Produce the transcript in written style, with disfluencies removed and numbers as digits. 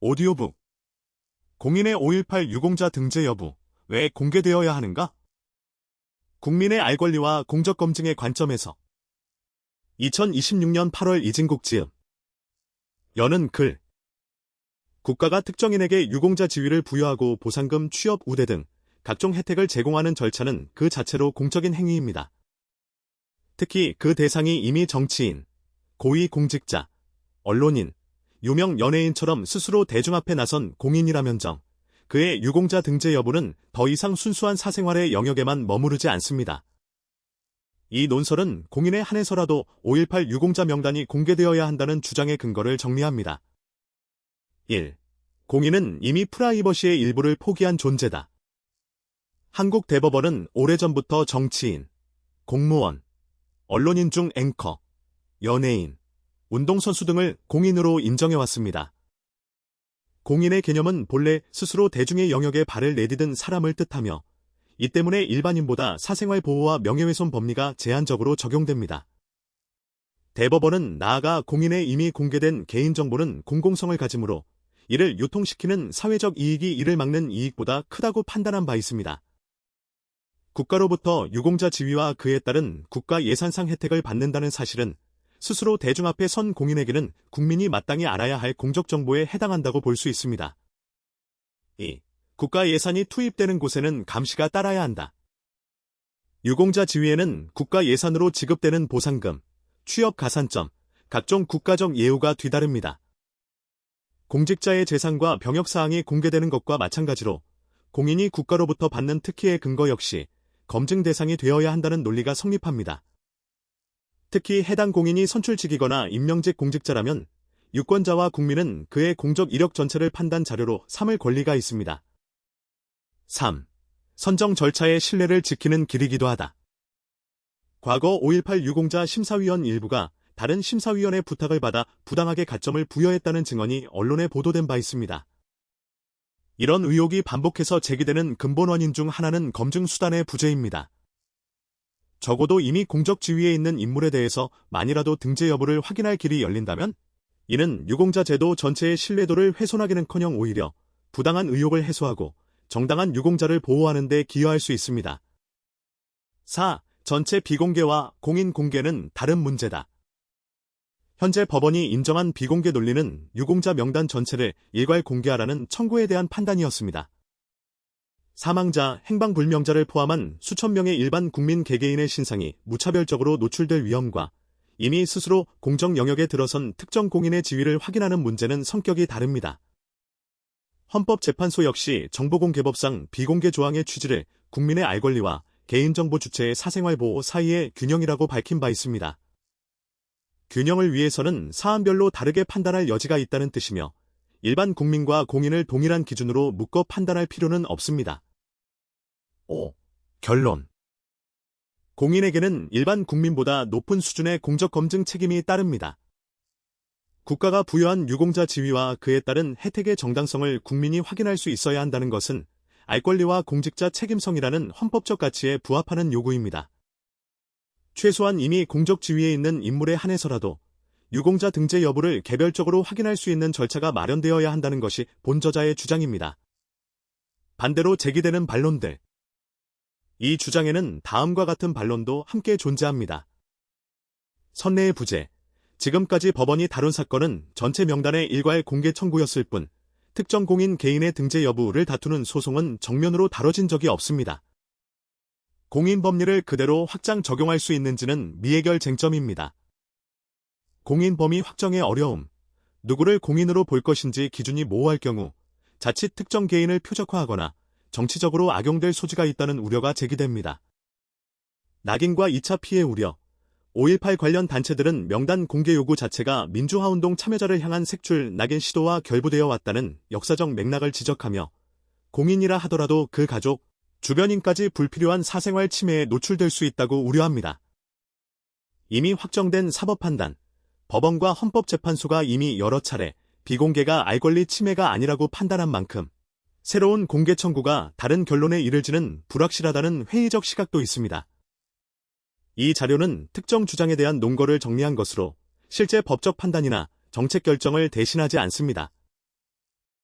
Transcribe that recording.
오디오북. 공인의 5.18 유공자 등재 여부, 왜 공개되어야 하는가? 국민의 알 권리와 공적검증의 관점에서 2026년 8월 이진국 지음. 여는 글. 국가가 특정인에게 유공자 지위를 부여하고 보상금, 취업 우대 등 각종 혜택을 제공하는 절차는 그 자체로 공적인 행위입니다. 특히 그 대상이 이미 정치인, 고위공직자, 언론인, 유명 연예인처럼 스스로 대중 앞에 나선 공인이라면정 그의 유공자 등재 여부는 더 이상 순수한 사생활의 영역에만 머무르지 않습니다. 이 논설은 공인에 한해서라도 5.18 유공자 명단이 공개되어야 한다는 주장의 근거를 정리합니다. 1. 공인은 이미 프라이버시의 일부를 포기한 존재다. 한국 대법원은 오래전부터 정치인, 공무원, 언론인 중 앵커, 연예인, 운동선수 등을 공인으로 인정해왔습니다. 공인의 개념은 본래 스스로 대중의 영역에 발을 내디딘 사람을 뜻하며 이 때문에 일반인보다 사생활 보호와 명예훼손 법리가 제한적으로 적용됩니다. 대법원은 나아가 공인의 이미 공개된 개인정보는 공공성을 가지므로 이를 유통시키는 사회적 이익이 이를 막는 이익보다 크다고 판단한 바 있습니다. 국가로부터 유공자 지위와 그에 따른 국가 예산상 혜택을 받는다는 사실은 스스로 대중 앞에 선 공인에게는 국민이 마땅히 알아야 할 공적정보에 해당한다고 볼 수 있습니다. 2. 국가 예산이 투입되는 곳에는 감시가 따라야 한다. 유공자 지위에는 국가 예산으로 지급되는 보상금, 취업 가산점, 각종 국가적 예우가 뒤따릅니다. 공직자의 재산과 병역사항이 공개되는 것과 마찬가지로 공인이 국가로부터 받는 특혜의 근거 역시 검증 대상이 되어야 한다는 논리가 성립합니다. 특히 해당 공인이 선출직이거나 임명직 공직자라면 유권자와 국민은 그의 공적 이력 전체를 판단 자료로 삼을 권리가 있습니다. 3. 선정 절차의 신뢰를 지키는 길이기도 하다. 과거 5.18 유공자 심사위원 일부가 다른 심사위원의 부탁을 받아 부당하게 가점을 부여했다는 증언이 언론에 보도된 바 있습니다. 이런 의혹이 반복해서 제기되는 근본 원인 중 하나는 검증 수단의 부재입니다. 적어도 이미 공적 지위에 있는 인물에 대해서 만이라도 등재 여부를 확인할 길이 열린다면 이는 유공자 제도 전체의 신뢰도를 훼손하기는커녕 오히려 부당한 의혹을 해소하고 정당한 유공자를 보호하는 데 기여할 수 있습니다. 4. 전체 비공개와 공인 공개는 다른 문제다. 현재 법원이 인정한 비공개 논리는 유공자 명단 전체를 일괄 공개하라는 청구에 대한 판단이었습니다. 사망자, 행방불명자를 포함한 수천 명의 일반 국민 개개인의 신상이 무차별적으로 노출될 위험과 이미 스스로 공적 영역에 들어선 특정 공인의 지위를 확인하는 문제는 성격이 다릅니다. 헌법재판소 역시 정보공개법상 비공개 조항의 취지를 국민의 알 권리와 개인정보 주체의 사생활 보호 사이의 균형이라고 밝힌 바 있습니다. 균형을 위해서는 사안별로 다르게 판단할 여지가 있다는 뜻이며 일반 국민과 공인을 동일한 기준으로 묶어 판단할 필요는 없습니다. 5. 결론. 공인에게는 일반 국민보다 높은 수준의 공적검증 책임이 따릅니다. 국가가 부여한 유공자 지위와 그에 따른 혜택의 정당성을 국민이 확인할 수 있어야 한다는 것은 알 권리와 공직자 책임성이라는 헌법적 가치에 부합하는 요구입니다. 최소한 이미 공적 지위에 있는 인물에 한해서라도 유공자 등재 여부를 개별적으로 확인할 수 있는 절차가 마련되어야 한다는 것이 본저자의 주장입니다. 반대로 제기되는 반론들. 이 주장에는 다음과 같은 반론도 함께 존재합니다. 선례의 부재. 지금까지 법원이 다룬 사건은 전체 명단의 일괄 공개 청구였을 뿐 특정 공인 개인의 등재 여부를 다투는 소송은 정면으로 다뤄진 적이 없습니다. 공인 법리를 그대로 확장 적용할 수 있는지는 미해결 쟁점입니다. 공인 범위 확정의 어려움, 누구를 공인으로 볼 것인지 기준이 모호할 경우 자칫 특정 개인을 표적화하거나 정치적으로 악용될 소지가 있다는 우려가 제기됩니다. 낙인과 2차 피해 우려. 5.18 관련 단체들은 명단 공개 요구 자체가 민주화운동 참여자를 향한 색출 낙인 시도와 결부되어 왔다는 역사적 맥락을 지적하며 공인이라 하더라도 그 가족, 주변인까지 불필요한 사생활 침해에 노출될 수 있다고 우려합니다. 이미 확정된 사법 판단. 법원과 헌법재판소가 이미 여러 차례 비공개가 알 권리 침해가 아니라고 판단한 만큼 새로운 공개 청구가 다른 결론에 이를지는 불확실하다는 회의적 시각도 있습니다. 이 자료는 특정 주장에 대한 논거를 정리한 것으로 실제 법적 판단이나 정책 결정을 대신하지 않습니다.